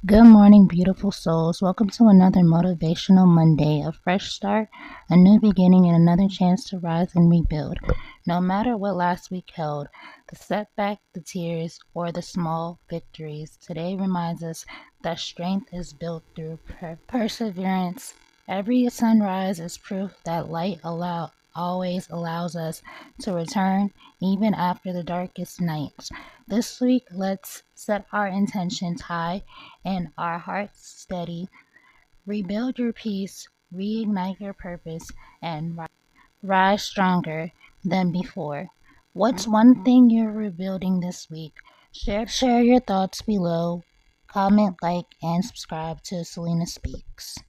Good morning, beautiful souls. Welcome to another Motivational Monday, a fresh start, a new beginning, and another chance to rise and rebuild. No matter what last week held, the setback, the tears, or the small victories, today reminds us that strength is built through perseverance. Every sunrise is proof that always allows us to return even after the darkest nights. This week, let's set our intentions high and our hearts steady. Rebuild your peace, reignite your purpose, and rise stronger than before. What's one thing you're rebuilding this week? Share your thoughts below. Comment, like, and subscribe to Selena Speaks.